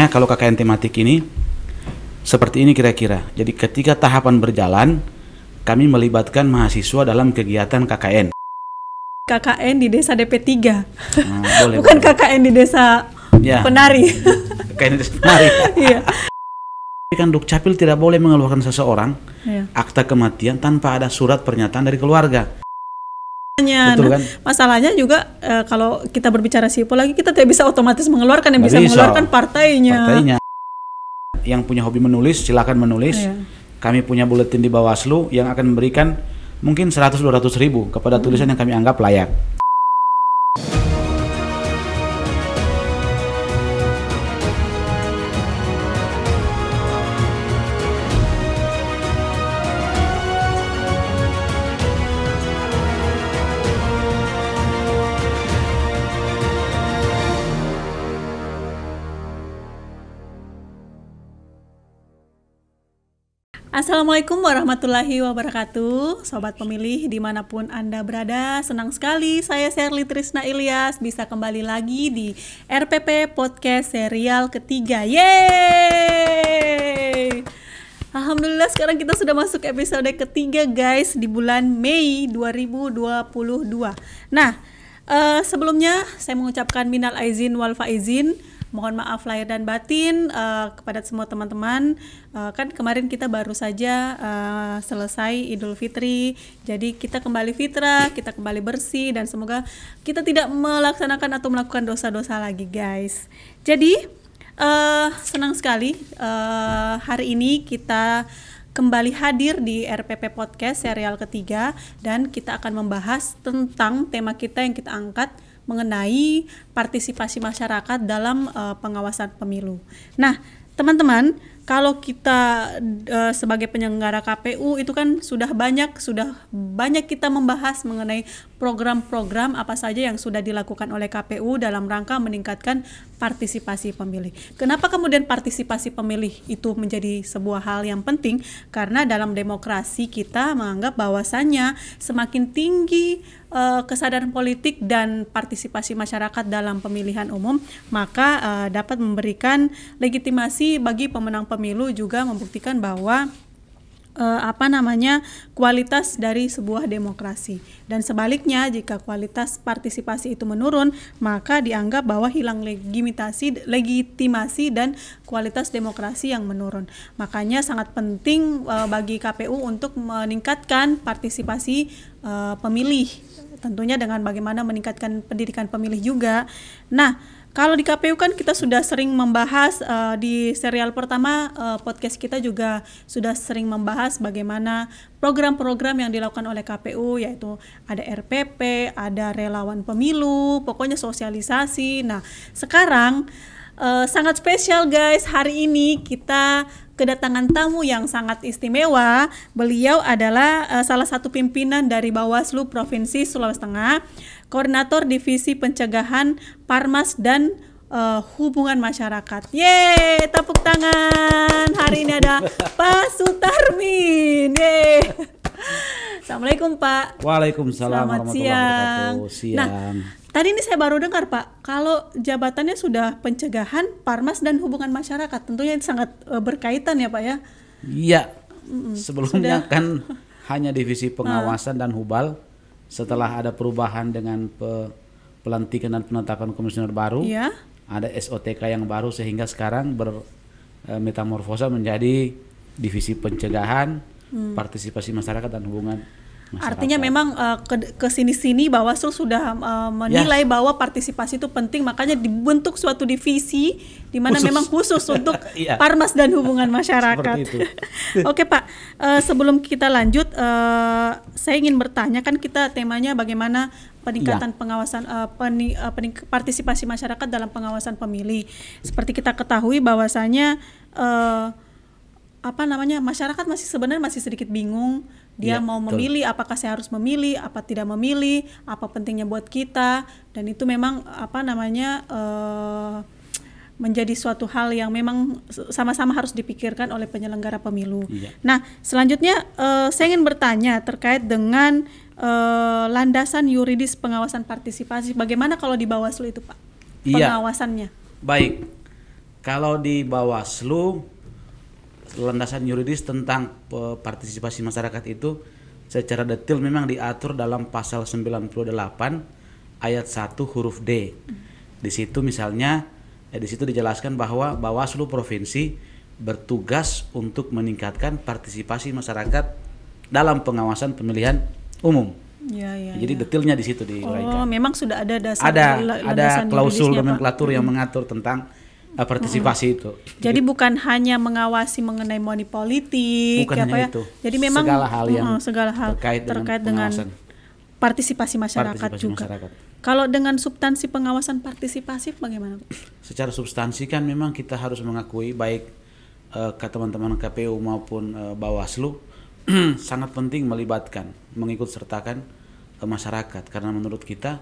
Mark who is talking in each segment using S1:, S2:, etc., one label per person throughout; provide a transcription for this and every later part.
S1: Misalnya kalau KKN tematik ini seperti ini kira-kira. Jadi ketika tahapan berjalan, kami melibatkan mahasiswa dalam kegiatan KKN.
S2: KKN di desa DP3.
S1: Boleh,
S2: bukan
S1: boleh.
S2: KKN di desa penari.
S1: KKN di desa penari.
S2: Iya.
S1: Tapi kan Dukcapil tidak boleh mengeluarkan seseorang akta kematian tanpa ada surat pernyataan dari keluarga. Betul kan?
S2: Masalahnya juga kalau kita berbicara sipol lagi, kita tidak bisa otomatis mengeluarkan, yang bisa mengeluarkan partainya.
S1: Yang punya hobi menulis silakan menulis. Kami punya buletin di Bawaslu yang akan memberikan mungkin 100-200 ribu kepada tulisan yang kami anggap layak.
S2: Assalamualaikum warahmatullahi wabarakatuh. Sobat pemilih dimanapun Anda berada, senang sekali saya Sherly Trisna Ilyas bisa kembali lagi di RPP Podcast serial ketiga. Yeay! Alhamdulillah sekarang kita sudah masuk episode ketiga guys, di bulan Mei 2022. Nah, sebelumnya saya mengucapkan minal aizin wal faizin. Mohon maaf lahir dan batin kepada semua teman-teman. Kan kemarin kita baru saja selesai Idul Fitri. Jadi kita kembali fitrah, kita kembali bersih, dan semoga kita tidak melaksanakan atau melakukan dosa-dosa lagi guys. Jadi senang sekali hari ini kita kembali hadir di RPP Podcast serial ketiga, dan kita akan membahas tentang tema kita yang kita angkat mengenai partisipasi masyarakat dalam pengawasan pemilu. Nah, teman-teman, kalau kita sebagai penyelenggara KPU itu kan sudah banyak kita membahas mengenai program-program apa saja yang sudah dilakukan oleh KPU dalam rangka meningkatkan partisipasi pemilih. Kenapa kemudian partisipasi pemilih itu menjadi sebuah hal yang penting? Karena dalam demokrasi kita menganggap bahwasannya semakin tinggi kesadaran politik dan partisipasi masyarakat dalam pemilihan umum, maka dapat memberikan legitimasi bagi pemenang pemilu, juga membuktikan bahwa kualitas dari sebuah demokrasi. Dan sebaliknya, jika kualitas partisipasi itu menurun, maka dianggap bahwa hilang legitimasi dan kualitas demokrasi yang menurun. Makanya sangat penting bagi KPU untuk meningkatkan partisipasi pemilih, tentunya dengan bagaimana meningkatkan pendidikan pemilih juga. Nah, kalau di KPU kan kita sudah sering membahas di serial pertama podcast kita juga sudah sering membahas bagaimana program-program yang dilakukan oleh KPU, yaitu ada RPP, ada relawan pemilu, pokoknya sosialisasi. Nah, sekarang sangat spesial guys, hari ini kita kedatangan tamu yang sangat istimewa. Beliau adalah salah satu pimpinan dari Bawaslu Provinsi Sulawesi Tengah, Koordinator Divisi Pencegahan Parmas dan Hubungan Masyarakat. Yeay, tepuk tangan. Hari ini ada Pak Sutarmin. Yeay. Assalamualaikum Pak.
S1: Waalaikumsalam warahmatullahi wabarakatuh. Siang.
S2: Nah, tadi ini saya baru dengar Pak, kalau jabatannya sudah pencegahan, Parmas dan hubungan masyarakat, tentunya itu sangat berkaitan ya Pak ya?
S1: Iya, sebelumnya kan hanya divisi pengawasan dan hubal. Setelah ada perubahan dengan pelantikan dan penetapan komisioner baru, ada SOTK yang baru, sehingga sekarang bermetamorfosa menjadi divisi pencegahan, partisipasi masyarakat dan hubungan masyarakat.
S2: Artinya memang kesini-sini Bawaslu sudah menilai bahwa partisipasi itu penting, makanya dibentuk suatu divisi di mana memang khusus untuk Parmas dan hubungan masyarakat. Oke Pak, sebelum kita lanjut, saya ingin bertanya, kan kita temanya bagaimana peningkatan pengawasan partisipasi masyarakat dalam pengawasan pemilih. Seperti kita ketahui bahwasanya masyarakat masih sedikit bingung. Dia mau memilih, apakah saya harus memilih, apa tidak memilih, apa pentingnya buat kita, dan itu memang menjadi suatu hal yang memang sama-sama harus dipikirkan oleh penyelenggara pemilu. Nah, selanjutnya saya ingin bertanya terkait dengan landasan yuridis pengawasan partisipasi. Bagaimana kalau di Bawaslu itu Pak, pengawasannya?
S1: Baik. Kalau di Bawaslu, landasan yuridis tentang partisipasi masyarakat itu secara detail memang diatur dalam pasal 98 ayat 1 huruf D. Di situ misalnya, di situ dijelaskan bahwa Bawaslu provinsi bertugas untuk meningkatkan partisipasi masyarakat dalam pengawasan pemilihan umum. Jadi detailnya di situ diuraikan.
S2: Oh, memang sudah ada dasar.
S1: Ada klausul nomenklatur yang mengatur tentang partisipasi itu.
S2: Jadi bukan hanya mengawasi mengenai money politik,
S1: bukan hanya itu.
S2: Jadi memang
S1: segala hal
S2: terkait dengan partisipasi masyarakat juga. Kalau dengan substansi pengawasan partisipasi bagaimana?
S1: Secara substansi kan memang kita harus mengakui baik ke teman-teman KPU maupun Bawaslu sangat penting mengikut sertakan masyarakat, karena menurut kita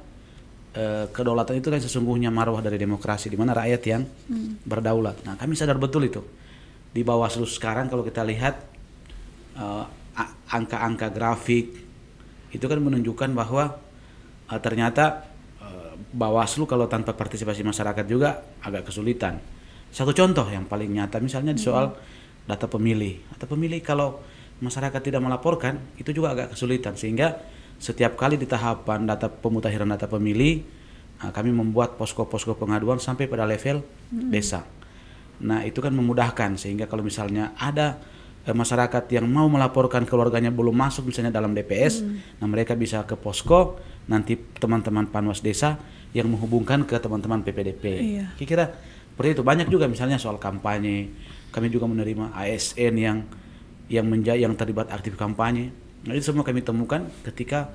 S1: kedaulatan itu kan sesungguhnya marwah dari demokrasi, di mana rakyat yang berdaulat. Nah, kami sadar betul itu. Di Bawaslu sekarang kalau kita lihat angka-angka grafik itu kan menunjukkan bahwa ternyata Bawaslu kalau tanpa partisipasi masyarakat juga agak kesulitan. Satu contoh yang paling nyata misalnya di soal data pemilih. Data pemilih kalau masyarakat tidak melaporkan itu juga agak kesulitan, sehingga setiap kali di tahapan pemutakhiran data pemilih, kami membuat posko-posko pengaduan sampai pada level desa. Nah, itu kan memudahkan, sehingga kalau misalnya ada masyarakat yang mau melaporkan keluarganya belum masuk misalnya dalam DPS, nah mereka bisa ke posko, nanti teman-teman Panwas desa yang menghubungkan ke teman-teman PPDP. Kira-kira seperti itu. Banyak juga misalnya soal kampanye, kami juga menerima ASN yang terlibat aktif kampanye. Nah, itu semua kami temukan ketika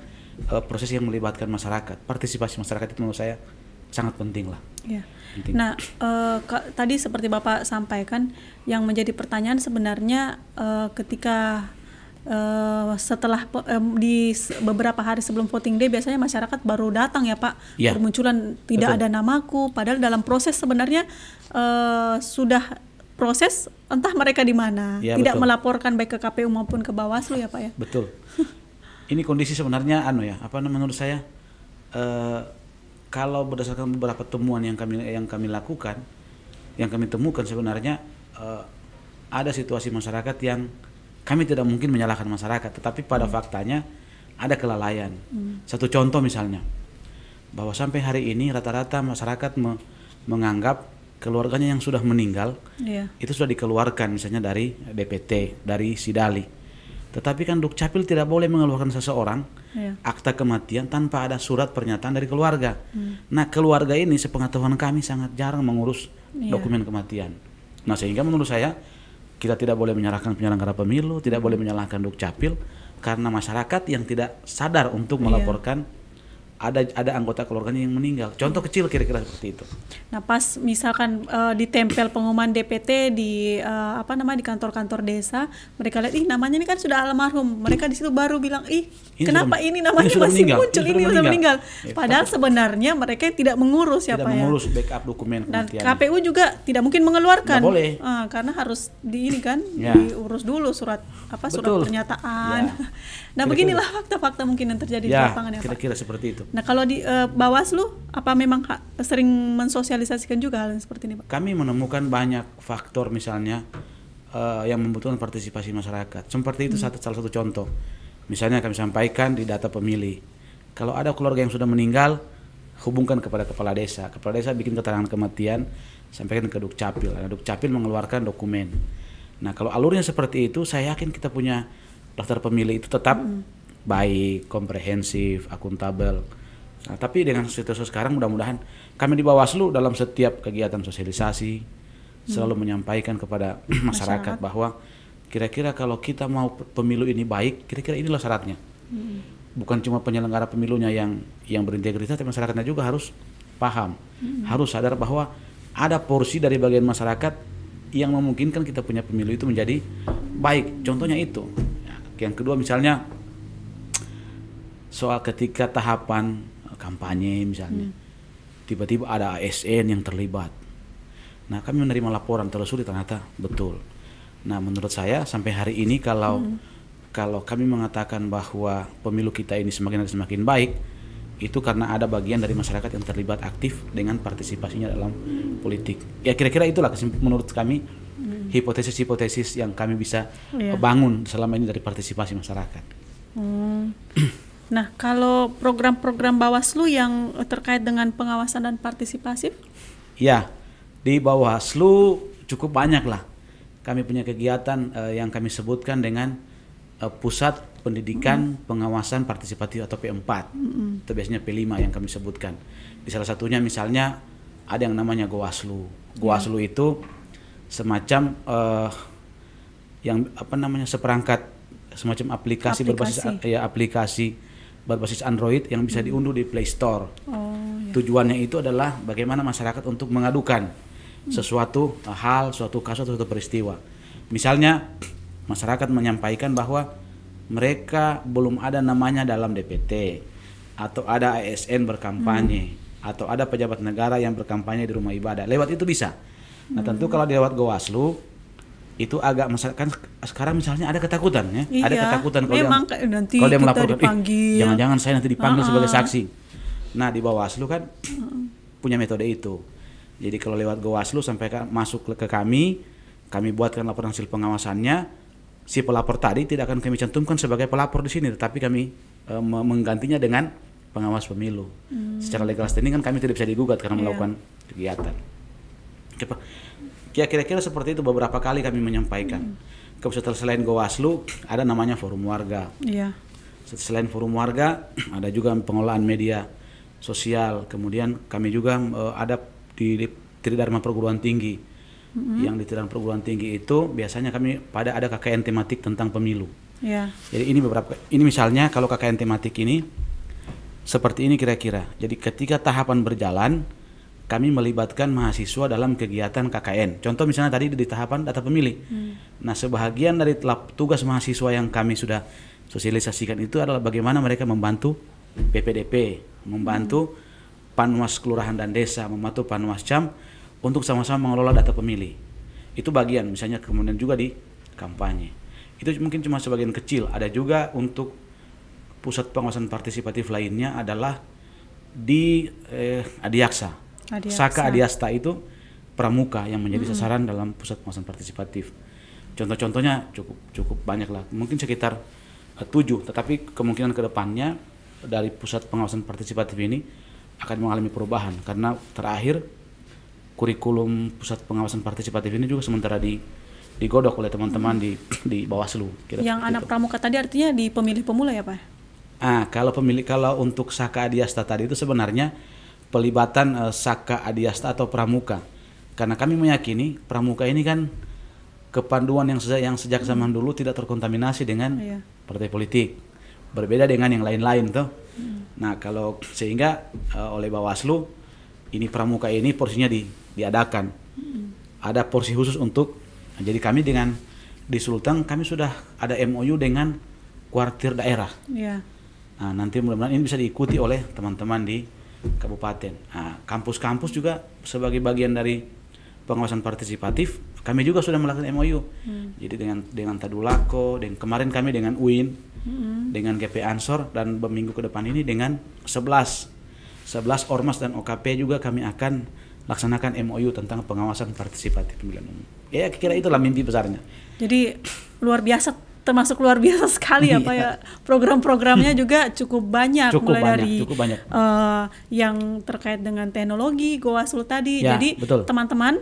S1: proses yang melibatkan masyarakat. Partisipasi masyarakat itu menurut saya sangat penting lah. Penting.
S2: Nah, tadi seperti Bapak sampaikan, yang menjadi pertanyaan sebenarnya ketika setelah di beberapa hari sebelum voting day biasanya masyarakat baru datang ya Pak, bermunculan tidak ada namaku, padahal dalam proses sebenarnya sudah proses entah mereka di mana, tidak betul. Melaporkan baik ke KPU maupun ke Bawaslu ya Pak ya.
S1: Betul. Ini kondisi sebenarnya menurut saya kalau berdasarkan beberapa temuan yang kami lakukan, yang kami temukan sebenarnya ada situasi masyarakat yang kami tidak mungkin menyalahkan masyarakat, tetapi pada faktanya ada kelalaian. Satu contoh misalnya, bahwa sampai hari ini rata-rata masyarakat menganggap keluarganya yang sudah meninggal itu sudah dikeluarkan misalnya dari DPT, dari Sidali. Tetapi kan Dukcapil tidak boleh mengeluarkan seseorang akta kematian tanpa ada surat pernyataan dari keluarga. Nah, keluarga ini sepengetahuan kami sangat jarang mengurus dokumen kematian. Nah, sehingga menurut saya kita tidak boleh menyalahkan penyelenggara pemilu, tidak boleh menyalahkan Dukcapil, karena masyarakat yang tidak sadar untuk melaporkan ada anggota keluarganya yang meninggal. Contoh kecil kira-kira seperti itu.
S2: Nah, pas misalkan ditempel pengumuman DPT di di kantor-kantor desa, mereka lihat namanya ini kan sudah almarhum. Mereka di situ baru bilang, kenapa ini namanya masih muncul, ini sudah meninggal. Padahal sebenarnya mereka tidak mengurus
S1: tidak mengurus backup dokumen kematian.
S2: Dan KPU juga tidak mungkin mengeluarkan.
S1: Tidak boleh.
S2: Karena harus diurus dulu surat surat pernyataan. Nah, beginilah fakta-fakta mungkin yang terjadi di lapangan ya Pak.
S1: Kira-kira seperti itu.
S2: Nah, kalau di Bawaslu, apa memang sering mensosialisasikan juga hal yang seperti ini, Pak?
S1: Kami menemukan banyak faktor misalnya yang membutuhkan partisipasi masyarakat. Seperti itu salah satu contoh. Misalnya kami sampaikan di data pemilih, kalau ada keluarga yang sudah meninggal, hubungkan kepada kepala desa. Kepala desa bikin keterangan kematian, sampaikan ke Dukcapil. Nah, Dukcapil mengeluarkan dokumen. Nah, kalau alurnya seperti itu, saya yakin kita punya daftar pemilih itu tetap baik, komprehensif, akuntabel. Nah, tapi dengan situasi sekarang mudah-mudahan kami di Bawaslu dalam setiap kegiatan sosialisasi selalu menyampaikan kepada masyarakat bahwa kira-kira kalau kita mau pemilu ini baik, kira-kira inilah syaratnya. Bukan cuma penyelenggara pemilunya yang berintegritas, tapi masyarakatnya juga harus paham, harus sadar bahwa ada porsi dari bagian masyarakat yang memungkinkan kita punya pemilu itu menjadi baik. Contohnya itu. Yang kedua misalnya soal ketika tahapan kampanye misalnya, tiba-tiba ada ASN yang terlibat. Nah, kami menerima laporan telusuri ternyata betul. Nah, menurut saya sampai hari ini kalau kami mengatakan bahwa pemilu kita ini semakin baik, itu karena ada bagian dari masyarakat yang terlibat aktif dengan partisipasinya dalam politik. Ya kira-kira itulah menurut kami hipotesis-hipotesis yang kami bisa bangun selama ini dari partisipasi masyarakat.
S2: Nah, kalau program-program Bawaslu yang terkait dengan pengawasan dan partisipasi?
S1: Ya, di Bawaslu cukup banyak lah. Kami punya kegiatan yang kami sebutkan dengan Pusat Pendidikan Pengawasan Partisipatif atau P4. Itu biasanya P5 yang kami sebutkan. Di salah satunya misalnya ada yang namanya Gowaslu. Gowaslu itu semacam yang seperangkat semacam aplikasi berbasis Android yang bisa diunduh di Play Store. Tujuannya itu adalah bagaimana masyarakat untuk mengadukan sesuatu hal, suatu kasus, suatu peristiwa. Misalnya masyarakat menyampaikan bahwa mereka belum ada namanya dalam DPT, atau ada ASN berkampanye, atau ada pejabat negara yang berkampanye di rumah ibadah. Lewat itu bisa. Nah tentu kalau lewat Gowaslu itu agak kan sekarang misalnya ada ketakutan ya, ada ketakutan kalau dia melaporkan, jangan-jangan saya nanti dipanggil sebagai saksi. Nah di Bawaslu kan punya metode itu. Jadi kalau lewat Gowaslu sampai masuk ke kami buatkan laporan hasil pengawasannya. Si pelapor tadi tidak akan kami cantumkan sebagai pelapor di sini, tetapi kami menggantinya dengan pengawas pemilu. Secara legal standing kan kami tidak bisa digugat karena melakukan kegiatan. Kira-kira seperti itu beberapa kali kami menyampaikan. Setelah selain Gowaslu ada namanya forum warga. Selain forum warga ada juga pengelolaan media sosial. Kemudian kami juga ada di Tridharma Perguruan Tinggi. Yang di Tridharma Perguruan Tinggi itu biasanya kami ada KKN tematik tentang pemilu. Jadi ini misalnya kalau KKN tematik ini seperti ini kira-kira. Jadi ketika tahapan berjalan kami melibatkan mahasiswa dalam kegiatan KKN. Contoh misalnya tadi di tahapan data pemilih. Nah sebahagian dari tugas mahasiswa yang kami sudah sosialisasikan itu adalah bagaimana mereka membantu PPDP, membantu Panwas Kelurahan dan Desa, membantu Panwas Cam untuk sama-sama mengelola data pemilih. Itu bagian, misalnya kemudian juga di kampanye. Itu mungkin cuma sebagian kecil. Ada juga untuk pusat pengawasan partisipatif lainnya adalah di Adiaksa. Saka Adiasta itu pramuka yang menjadi sasaran dalam pusat pengawasan partisipatif. Contoh-contohnya cukup banyak lah. Mungkin sekitar 7, tetapi kemungkinan ke depannya dari pusat pengawasan partisipatif ini akan mengalami perubahan karena terakhir kurikulum pusat pengawasan partisipatif ini juga sementara digodok oleh teman-teman di Bawaslu.
S2: Yang anak pramuka tadi artinya di pemilih pemula ya Pak?
S1: Kalau untuk Saka Adiasta tadi itu sebenarnya pelibatan Saka Adiasta atau pramuka. Karena kami meyakini pramuka ini kan kepanduan yang sejak zaman dulu tidak terkontaminasi dengan partai politik. Berbeda dengan yang lain-lain tuh. Nah, kalau sehingga oleh Bawaslu ini pramuka ini porsinya diadakan. Ada porsi khusus untuk jadi kami di Sulteng kami sudah ada MOU dengan kuartir daerah. Nah, nanti mudah-mudahan ini bisa diikuti oleh teman-teman di kabupaten. Nah, kampus-kampus juga sebagai bagian dari pengawasan partisipatif, kami juga sudah melakukan MOU. Jadi dengan Tadulako, dan kemarin kami dengan UIN, dengan GP Ansor, dan minggu ke depan ini dengan 11 Ormas dan OKP juga kami akan laksanakan MOU tentang pengawasan partisipatif pemilihan umum. Ya kira itulah mimpi besarnya.
S2: Jadi termasuk luar biasa sekali ya Pak ya. Program-programnya juga cukup banyak. Mulai dari yang terkait dengan teknologi, Gowaslu tadi.
S1: Ya,
S2: jadi
S1: betul.
S2: Teman-teman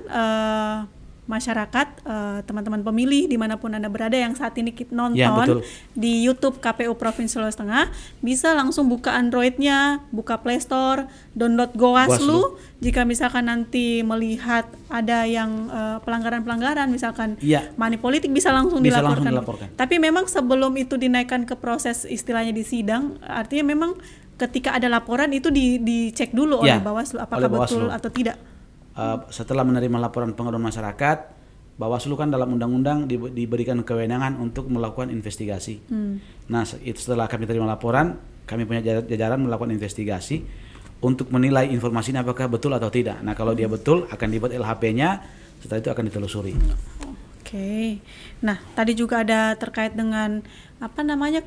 S2: masyarakat, teman-teman pemilih dimanapun Anda berada yang saat ini nonton di YouTube KPU Provinsi Sulawesi Tengah, bisa langsung buka Android-nya, buka Play Store, download Gowaslu. Jika misalkan nanti melihat ada yang pelanggaran-pelanggaran, misalkan money politik, bisa langsung dilaporkan. Tapi memang sebelum itu dinaikkan ke proses istilahnya di sidang, artinya memang ketika ada laporan itu dicek dulu oleh Bawaslu apakah betul atau tidak.
S1: Setelah menerima laporan pengaduan masyarakat, Bawaslu kan dalam undang-undang diberikan kewenangan untuk melakukan investigasi. Nah, itu setelah kami terima laporan, kami punya jajaran melakukan investigasi untuk menilai informasinya apakah betul atau tidak. Nah, kalau dia betul akan dibuat LHP-nya, setelah itu akan ditelusuri.
S2: Oke. Nah, tadi juga ada terkait dengan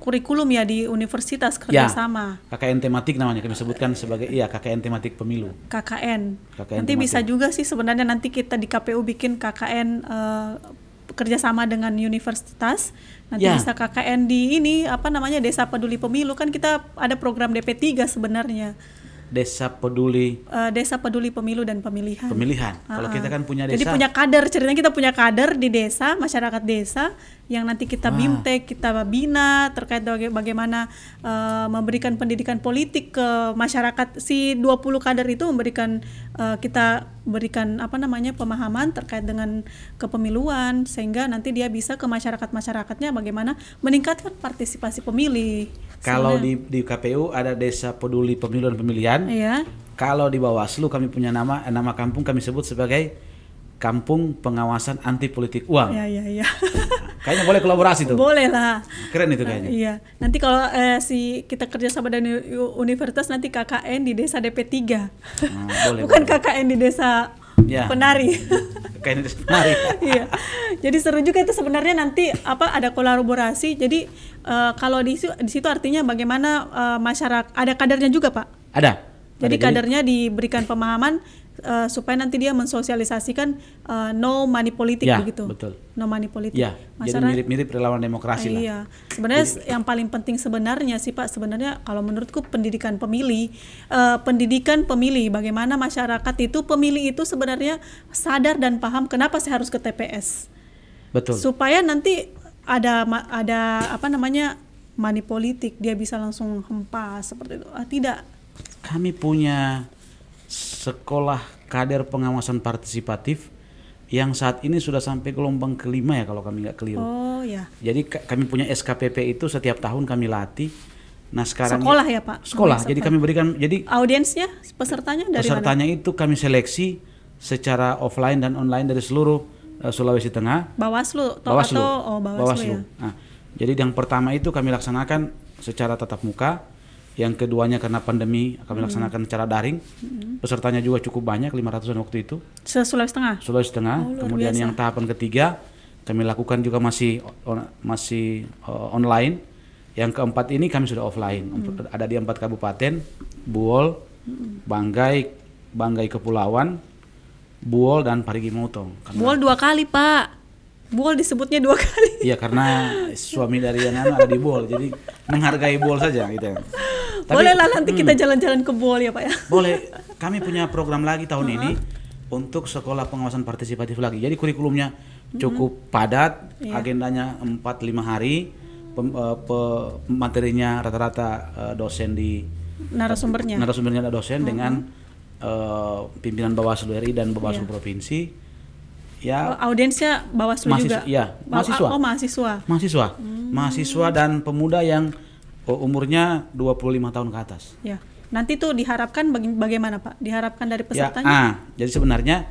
S2: kurikulum ya di universitas kerjasama.
S1: Ya, KKN tematik namanya kami sebutkan sebagai KKN tematik pemilu.
S2: KKN nanti
S1: tematik.
S2: Bisa juga sih sebenarnya nanti kita di KPU bikin KKN kerjasama dengan universitas. Nanti bisa KKN di Desa Peduli Pemilu, kan kita ada program DP3 sebenarnya.
S1: Desa Peduli
S2: Pemilu dan Pemilihan.
S1: Kalau kita kan punya desa.
S2: Jadi punya kader, ceritanya kita punya kader di desa, masyarakat desa yang nanti kita bimtek, kita bina terkait bagaimana memberikan pendidikan politik ke masyarakat. Si 20 kader itu kita berikan pemahaman terkait dengan kepemiluan, sehingga nanti dia bisa ke masyarakatnya bagaimana meningkatkan partisipasi pemilih.
S1: Kalau di KPU ada Desa Peduli Pemilu dan Pemilihan.
S2: Iya.
S1: Kalau di Bawaslu kami punya nama kampung kami sebut sebagai Kampung Pengawasan Anti Politik Uang.
S2: Iya.
S1: Kayaknya boleh kolaborasi tuh.
S2: Boleh lah.
S1: Keren itu kayaknya.
S2: Iya. Nanti kalau kita kerjasama dengan universitas, nanti KKN di Desa DP3. Bukan KKN di Desa Penari.
S1: KKN di Desa Penari.
S2: Iya. Jadi seru juga itu sebenarnya, nanti ada kolaborasi. Jadi kalau di situ artinya bagaimana masyarakat, ada kadernya juga, Pak?
S1: Ada.
S2: Jadi kadernya diberikan pemahaman supaya nanti dia mensosialisasikan no money politik, begitu.
S1: Betul.
S2: No money politik.
S1: Ya, jadi mirip-mirip relawan demokrasi lah.
S2: Iya. Sebenarnya yang paling penting sebenarnya sih Pak, sebenarnya kalau menurutku pendidikan pemilih, bagaimana masyarakat itu pemilih itu sebenarnya sadar dan paham kenapa saya harus ke TPS.
S1: Betul.
S2: Supaya nanti ada money politik, dia bisa langsung hempas seperti itu. Tidak.
S1: Kami punya sekolah kader pengawasan partisipatif yang saat ini sudah sampai gelombang kelima ya kalau kami nggak keliru.
S2: Oh ya.
S1: Jadi kami punya SKPP itu setiap tahun kami latih. Nah sekarang
S2: sekolah ya Pak.
S1: Sekolah. Jadi kami berikan
S2: audiensnya, pesertanya dari
S1: pesertanya
S2: mana?
S1: Itu kami seleksi secara offline dan online dari seluruh Sulawesi Tengah.
S2: Bawaslu.
S1: Bawaslu.
S2: Ya.
S1: Nah, jadi yang pertama itu kami laksanakan secara tatap muka. Yang keduanya karena pandemi kami laksanakan secara daring. Pesertanya juga cukup banyak, 500-an waktu itu.
S2: Sulawesi Tengah?
S1: Sulawesi Tengah. Kemudian yang tahapan ketiga kami lakukan juga masih online. Yang keempat ini kami sudah offline. Ada di 4 kabupaten, Buol, Banggai Kepulauan, Buol dan Parigi Motong.
S2: Buol 2 kali Pak. Buol disebutnya 2 kali.
S1: Iya, karena suami dari yang ada di Buol, jadi menghargai Buol saja gitu.
S2: Bolehlah nanti kita jalan-jalan ke Buol ya Pak ya.
S1: Boleh. Kami punya program lagi tahun ini untuk sekolah pengawasan partisipatif lagi. Jadi kurikulumnya cukup padat, agendanya 4-5 hari, materinya rata-rata dosen di
S2: narasumbernya
S1: ada dosen dengan pimpinan Bawaslu RI dan Bawaslu Provinsi. Ya.
S2: Audiensnya Bawaslu juga.
S1: Iya, mahasiswa.
S2: Mahasiswa.
S1: Mahasiswa dan pemuda yang umurnya 25 tahun ke atas.
S2: Ya. Nanti tuh diharapkan bagaimana Pak? Diharapkan dari pesertanya?
S1: Jadi sebenarnya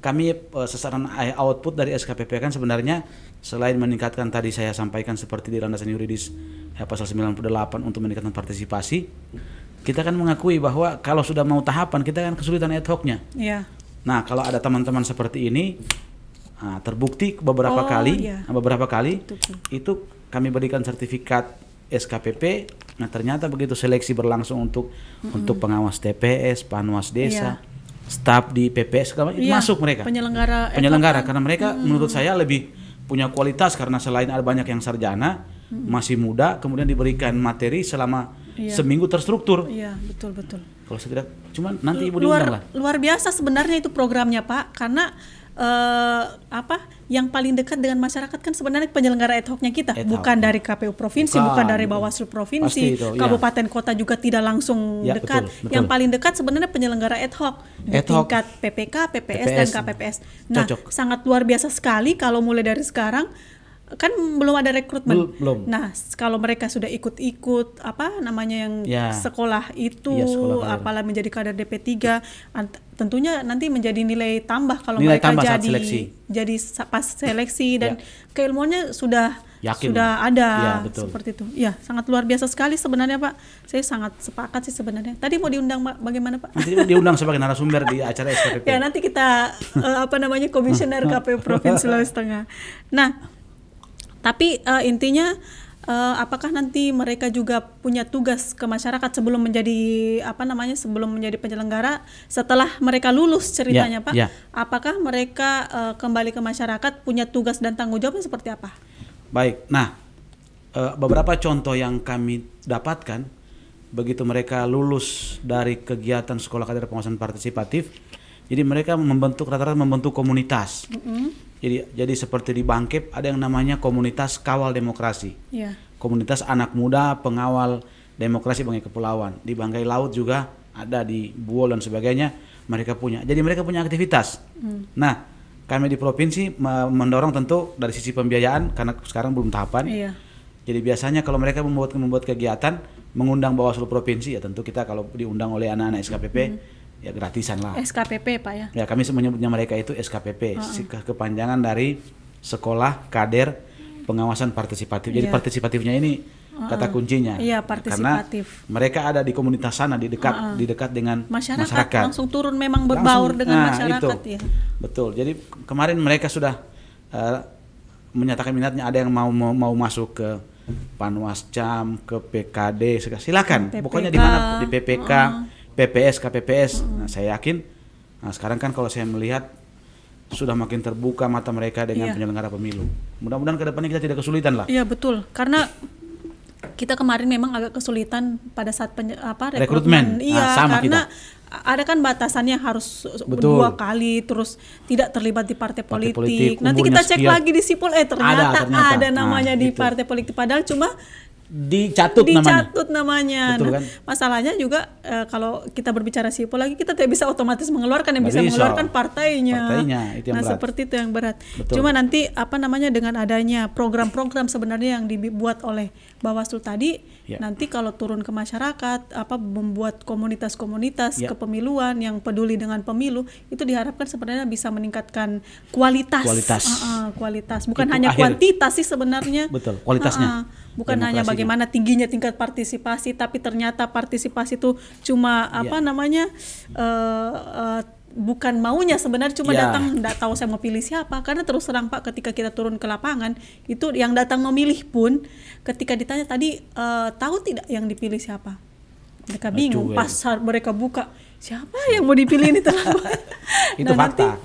S1: kami sasaran output dari SKPP kan sebenarnya selain meningkatkan tadi saya sampaikan seperti di landasan yuridis pasal 98 untuk meningkatkan partisipasi, kita kan mengakui bahwa kalau sudah mau tahapan kita kan kesulitan ad hocnya.
S2: Iya.
S1: Nah, kalau ada teman-teman seperti ini terbukti beberapa kali betul. Itu kami berikan sertifikat SKPP. Nah, ternyata begitu seleksi berlangsung untuk pengawas TPS, panwas desa, staf di PPS itu masuk mereka. Penyelenggara karena mereka menurut saya lebih punya kualitas karena selain ada banyak yang sarjana, masih muda, kemudian diberikan materi selama seminggu terstruktur.
S2: Iya, betul.
S1: Kalau saya tidak, cuman nanti Ibu diundang lah.
S2: Luar biasa sebenarnya itu programnya Pak, karena yang paling dekat dengan masyarakat kan sebenarnya penyelenggara ad hocnya kita, bukan dari KPU provinsi, bukan dari Bawaslu provinsi, kabupaten kota juga tidak langsung dekat.
S1: Betul.
S2: Yang paling dekat sebenarnya penyelenggara ad hoc di tingkat PPK, PPS dan KPPS. Nah, sangat luar biasa sekali kalau mulai dari sekarang. Kan belum ada rekrutmen.
S1: Belum.
S2: Nah, kalau mereka sudah ikut yang sekolah itu, apalah menjadi kader DP3, tentunya nanti menjadi nilai tambah kalau mereka jadi pas seleksi dan keilmuannya sudah
S1: Yakin
S2: sudah ada
S1: ya, betul.
S2: Seperti itu. Ya, sangat luar biasa sekali sebenarnya Pak. Saya sangat sepakat sih sebenarnya. Tadi mau diundang bagaimana Pak?
S1: Nanti diundang sebagai narasumber di acara SKPP.
S2: Ya, nanti kita komisioner KPU Provinsi Sulawesi Tengah. Nah, tapi intinya apakah nanti mereka juga punya tugas ke masyarakat sebelum menjadi sebelum menjadi penyelenggara, setelah mereka lulus ceritanya Pak? Apakah mereka kembali ke masyarakat punya tugas dan tanggung jawabnya seperti apa?
S1: Baik, nah beberapa contoh yang kami dapatkan begitu mereka lulus dari kegiatan sekolah kader pengawasan partisipatif, jadi mereka rata-rata membentuk komunitas. Jadi seperti di Bangkep ada yang namanya komunitas kawal demokrasi, komunitas anak muda pengawal demokrasi Banggai Kepulauan. Di Banggai Laut juga ada, di Buol dan sebagainya mereka punya. Jadi mereka punya aktivitas. Nah, kami di provinsi mendorong tentu dari sisi pembiayaan karena sekarang belum tahapan. Jadi biasanya kalau mereka membuat kegiatan mengundang Bawaslu provinsi, ya tentu kita kalau diundang oleh anak-anak SKPP ya gratisan lah.
S2: SKPP Pak ya?
S1: Ya, kami menyebutnya mereka itu SKPP, kepanjangan dari Sekolah Kader Pengawasan Partisipatif. Jadi partisipatifnya ini kata kuncinya.
S2: Iya, partisipatif.
S1: Karena mereka ada di komunitas sana, di dekat dengan masyarakat.
S2: Langsung turun memang berbaur dengan masyarakat
S1: itu.
S2: Ya.
S1: Betul. Jadi kemarin mereka sudah menyatakan minatnya, ada yang mau masuk ke Panwascam, ke PKD, silakan.
S2: PPK.
S1: Pokoknya di mana, di PPK, PPS, KPPS. Nah, saya yakin sekarang kan kalau saya melihat sudah makin terbuka mata mereka dengan penyelenggara pemilu. Mudah-mudahan ke depannya kita tidak kesulitan lah.
S2: Iya, betul. Karena kita kemarin memang agak kesulitan pada saat
S1: rekrutmen.
S2: Iya,
S1: sama
S2: karena
S1: kita.
S2: Ada kan batasannya harus
S1: Betul.
S2: 2 kali, terus tidak terlibat di partai politik. Nanti
S1: umurnya
S2: kita cek
S1: sekian.
S2: lagi di Sipol, ternyata ada namanya di
S1: itu.
S2: partai politik. Padahal cuma
S1: dicatut namanya.
S2: Betul,
S1: kan?
S2: Masalahnya juga kalau kita berbicara Sipol lagi, kita tidak bisa otomatis mengeluarkan, yang bisa mengeluarkan partainya.
S1: Itu yang berat.
S2: Seperti itu yang berat.
S1: Betul.
S2: Cuma nanti dengan adanya program-program sebenarnya yang dibuat oleh Bawaslu tadi, nanti kalau turun ke masyarakat, membuat komunitas-komunitas kepemiluan yang peduli dengan pemilu, itu diharapkan sebenarnya bisa meningkatkan kualitas. Kualitas. Bukan hanya kuantitas sih sebenarnya.
S1: Betul, kualitasnya.
S2: Bukan hanya bagaimana tingginya tingkat partisipasi, tapi ternyata partisipasi itu cuma bukan maunya sebenarnya, cuma datang nggak tahu saya mau pilih siapa. Karena terus terang Pak, ketika kita turun ke lapangan itu yang datang memilih pun ketika ditanya tadi tahu tidak yang dipilih siapa, mereka bingung. Pas mereka buka, siapa yang mau dipilih ini
S1: itu fakta.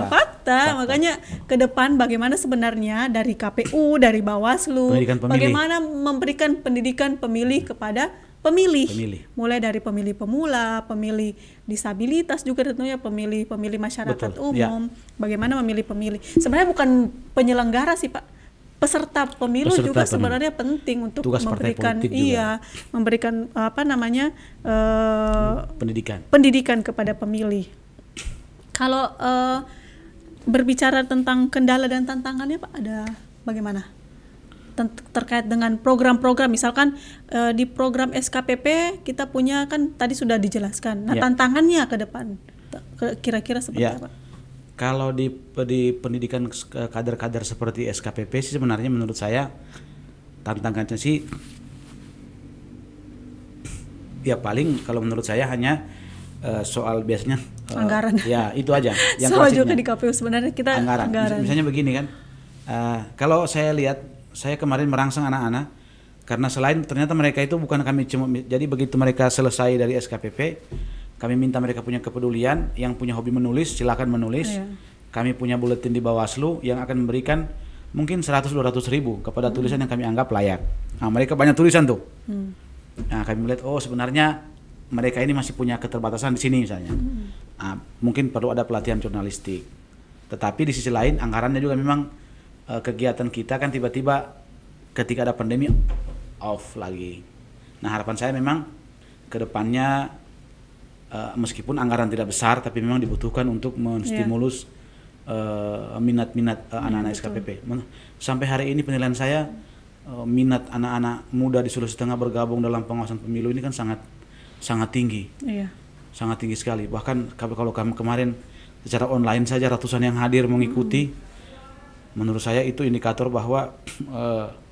S2: Fakta. Makanya ke depan bagaimana sebenarnya dari KPU, dari Bawaslu, bagaimana memberikan pendidikan pemilih kepada pemilih. Mulai dari pemilih pemula, pemilih disabilitas juga tentunya, pemilih masyarakat umum. Bagaimana memilih pemilih. Sebenarnya bukan penyelenggara sih Pak, peserta pemilu juga sebenarnya penting untuk memberikan pendidikan kepada pemilih. Kalau berbicara tentang kendala dan tantangannya Pak, ada bagaimana terkait dengan program-program, misalkan di program SKPP kita punya kan tadi sudah dijelaskan. Nah, tantangannya ke depan kira-kira seperti apa?
S1: Kalau di pendidikan kader-kader seperti SKPP sih sebenarnya menurut saya tantangannya sih ya paling kalau menurut saya hanya soal biasanya
S2: anggaran.
S1: Ya itu aja. Yang
S2: soal juga di KPU sebenarnya kita anggaran.
S1: Misalnya begini kan, kalau saya lihat, saya kemarin merangsang anak-anak karena selain ternyata mereka itu bukan kami cuma, jadi begitu mereka selesai dari SKPP, kami minta mereka punya kepedulian, yang punya hobi menulis silakan menulis. Kami punya buletin di Bawaslu yang akan memberikan mungkin 100-200 ribu kepada tulisan yang kami anggap layak. Nah, mereka banyak tulisan tuh. Nah, kami melihat sebenarnya mereka ini masih punya keterbatasan di sini misalnya. Nah, mungkin perlu ada pelatihan jurnalistik. Tetapi di sisi lain anggarannya juga memang kegiatan kita kan tiba-tiba ketika ada pandemi off lagi. Nah, harapan saya memang ke depannya meskipun anggaran tidak besar tapi memang dibutuhkan untuk menstimulus minat-minat anak-anak SKPP. Sampai hari ini penilaian saya minat anak-anak muda di Sulawesi Tengah bergabung dalam pengawasan pemilu ini kan sangat tinggi. Sangat tinggi sekali. Bahkan kalau kami kemarin secara online saja ratusan yang hadir mengikuti. menurut saya itu indikator bahwa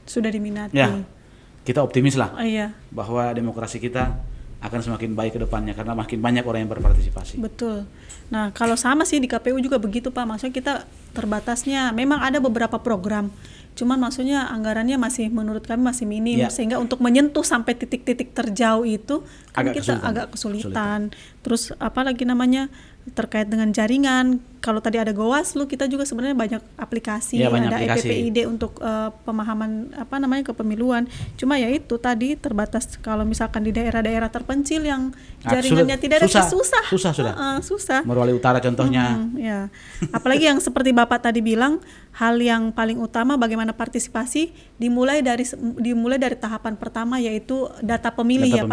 S2: sudah diminati.
S1: Ya, kita optimis lah
S2: Iya.
S1: bahwa demokrasi kita akan semakin baik ke depannya karena makin banyak orang yang berpartisipasi.
S2: Betul. Nah, kalau sama sih di KPU juga begitu Pak. Maksudnya kita terbatasnya memang ada beberapa program. Cuman maksudnya anggarannya masih menurut kami masih minim sehingga untuk menyentuh sampai titik-titik terjauh itu kan kita agak kesulitan. Terus apalagi namanya terkait dengan jaringan. Kalau tadi ada GoWaslu, kita juga sebenarnya banyak aplikasi, ada EPPID untuk pemahaman kepemiluan. Cuma ya itu tadi terbatas kalau misalkan di daerah-daerah terpencil yang jaringannya tidak ada, susah.
S1: Morowali Utara contohnya.
S2: Ya. Apalagi yang seperti Bapak tadi bilang, hal yang paling utama bagaimana partisipasi dimulai dari tahapan pertama yaitu data pemilih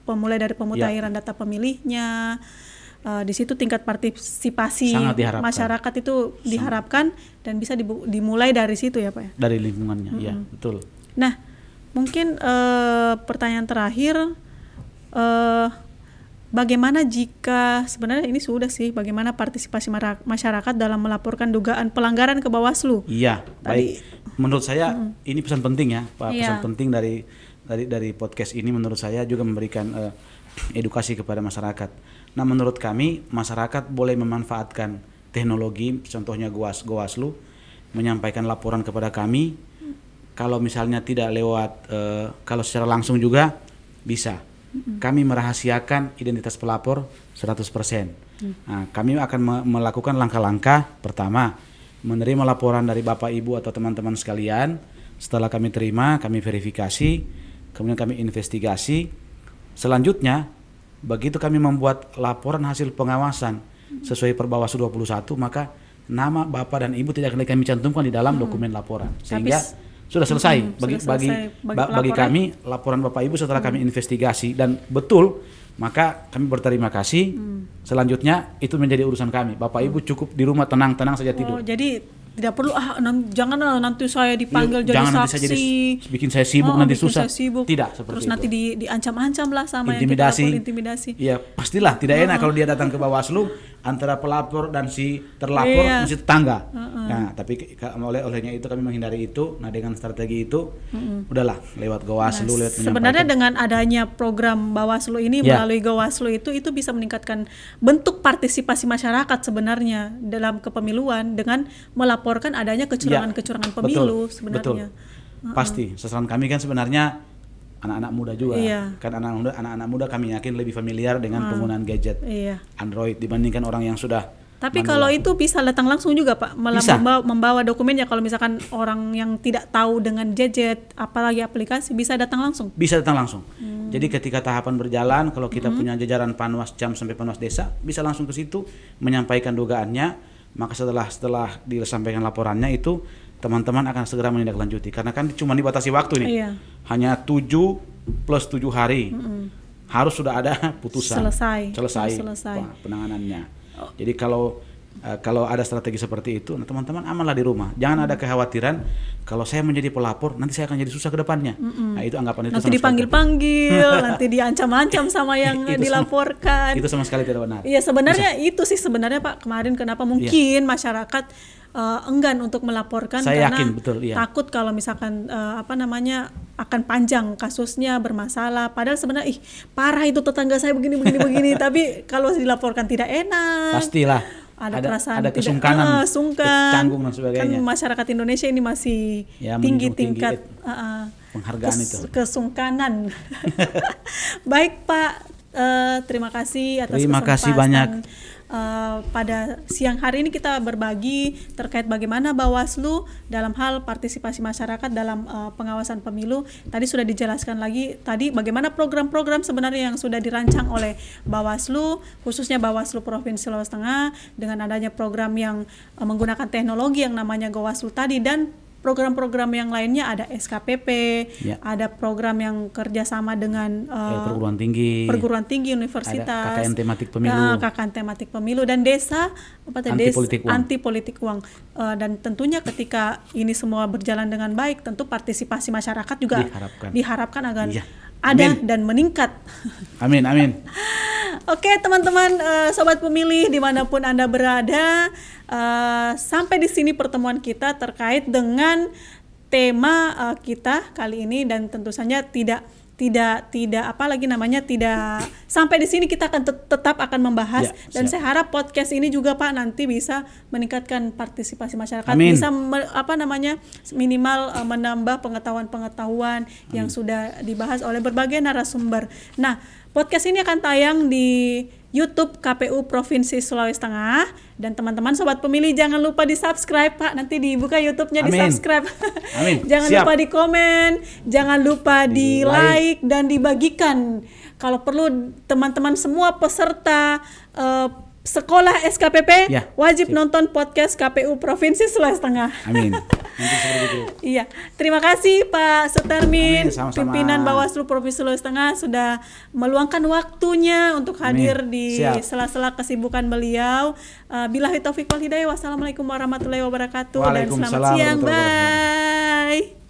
S2: mulai dari pemutahiran data pemilihnya. Di situ tingkat partisipasi masyarakat itu diharapkan dan bisa dimulai dari situ ya Pak ya?
S1: Dari lingkungannya, ya betul.
S2: Nah, mungkin pertanyaan terakhir, bagaimana jika sebenarnya ini sudah sih, bagaimana partisipasi masyarakat dalam melaporkan dugaan pelanggaran ke Bawaslu?
S1: Iya, baik. Menurut saya ini pesan penting ya, Pak. Pesan penting dari podcast ini menurut saya juga memberikan edukasi kepada masyarakat. Nah, menurut kami masyarakat boleh memanfaatkan teknologi, contohnya GoWaslu, menyampaikan laporan kepada kami. Kalau misalnya tidak lewat, kalau secara langsung juga bisa. Kami merahasiakan identitas pelapor 100%. Nah, kami akan melakukan langkah-langkah. Pertama, menerima laporan dari Bapak Ibu atau teman-teman sekalian. Setelah kami terima, kami verifikasi, kemudian kami investigasi. Selanjutnya, begitu kami membuat laporan hasil pengawasan sesuai Perbawaslu 21, maka nama Bapak dan Ibu tidak akan kami cantumkan di dalam dokumen laporan. Sehingga sudah selesai. Bagi kami, laporan Bapak Ibu setelah kami investigasi dan betul, maka kami berterima kasih. Selanjutnya itu menjadi urusan kami. Bapak Ibu cukup di rumah tenang-tenang saja tidur.
S2: Jadi tidak perlu jangan nanti saya dipanggil jadi saksi,
S1: bikin saya sibuk nanti susah. Tidak seperti
S2: terus
S1: itu.
S2: Nanti diancam-ancam lah sama
S1: intimidasi. Iya, pastilah tidak enak kalau dia datang ke Bawaslu antara pelapor dan si terlapor mesti tetangga. Nah, tapi olehnya itu kami menghindari itu. Nah, dengan strategi itu udahlah lewat GoWaslu, lewat menyampaikan.
S2: Sebenarnya dengan adanya program Bawaslu ini melalui GoWaslu itu bisa meningkatkan bentuk partisipasi masyarakat sebenarnya dalam kepemiluan dengan melaporkan adanya kecurangan-kecurangan pemilu sebenarnya.
S1: Betul. Pasti. Sasaran kami kan sebenarnya anak-anak muda juga. Kan anak-anak muda kami yakin lebih familiar dengan penggunaan gadget Android dibandingkan orang yang sudah.
S2: Tapi kalau itu bisa datang langsung juga Pak, membawa dokumennya. Kalau misalkan orang yang tidak tahu dengan gadget apalagi aplikasi bisa datang langsung.
S1: Bisa datang langsung. Jadi ketika tahapan berjalan, kalau kita punya jajaran Panwascam sampai Panwas Desa, bisa langsung ke situ menyampaikan dugaannya. Maka setelah disampaikan laporannya itu teman-teman akan segera menindaklanjuti karena kan cuma dibatasi waktu nih. Hanya 7 plus 7 hari. Harus sudah ada putusan. Selesai. Penanganannya. Jadi kalau ada strategi seperti itu, nah teman-teman amanlah di rumah. Jangan ada kekhawatiran kalau saya menjadi pelapor nanti saya akan jadi susah ke depannya. Nah, itu anggapan itu
S2: nanti dipanggil-panggil, nanti diancam-ancam sama yang dilaporkan.
S1: Itu sama sekali tidak benar.
S2: Iya, sebenarnya itu sih sebenarnya Pak, kemarin kenapa mungkin masyarakat enggan untuk melaporkan
S1: saya
S2: karena
S1: yakin, betul,
S2: takut kalau misalkan akan panjang kasusnya, bermasalah. Padahal sebenarnya parah itu tetangga saya begini. Tapi kalau dilaporkan tidak enak.
S1: Pastilah.
S2: Ada perasaan
S1: kesungkanan, canggung dan sebagainya.
S2: Kan masyarakat Indonesia ini masih tinggi tingkat
S1: penghargaan itu.
S2: Kesungkanan. Baik Pak, terima kasih atas
S1: terima kasih banyak.
S2: Pada siang hari ini kita berbagi terkait bagaimana Bawaslu dalam hal partisipasi masyarakat dalam pengawasan pemilu. Tadi sudah dijelaskan lagi bagaimana program-program sebenarnya yang sudah dirancang oleh Bawaslu, khususnya Bawaslu Provinsi Sulawesi Tengah dengan adanya program yang menggunakan teknologi yang namanya GoWaslu tadi, dan program-program yang lainnya ada SKPP, ada program yang kerjasama dengan perguruan tinggi, universitas,
S1: ada KKN
S2: tematik pemilu, dan desa anti politik uang. Dan tentunya ketika ini semua berjalan dengan baik, tentu partisipasi masyarakat juga diharapkan agar ada dan meningkat.
S1: Amin.
S2: Oke teman-teman, sobat pemilih dimanapun Anda berada, sampai di sini pertemuan kita terkait dengan tema kita kali ini, dan tentu saja tidak sampai di sini kita akan tetap akan membahas dan saya harap podcast ini juga Pak nanti bisa meningkatkan partisipasi masyarakat. Amin. Bisa minimal menambah pengetahuan yang sudah dibahas oleh berbagai narasumber. Nah, podcast ini akan tayang di YouTube KPU Provinsi Sulawesi Tengah, dan teman-teman sobat pemilih jangan lupa di-subscribe Pak, nanti dibuka YouTube-nya, di-subscribe. Amin. Jangan lupa di-komen, jangan lupa di-like dan dibagikan. Kalau perlu teman-teman semua peserta sekolah SKPP wajib nonton podcast KPU Provinsi Sulawesi Tengah. Amin. Iya, terima kasih Pak Sutarmin, pimpinan Bawaslu Provinsi Sulawesi Tengah sudah meluangkan waktunya untuk hadir di sela-sela kesibukan beliau. Billahi taufiq wal hidayah. Wassalamualaikum warahmatullahi wabarakatuh dan selamat siang. Bye.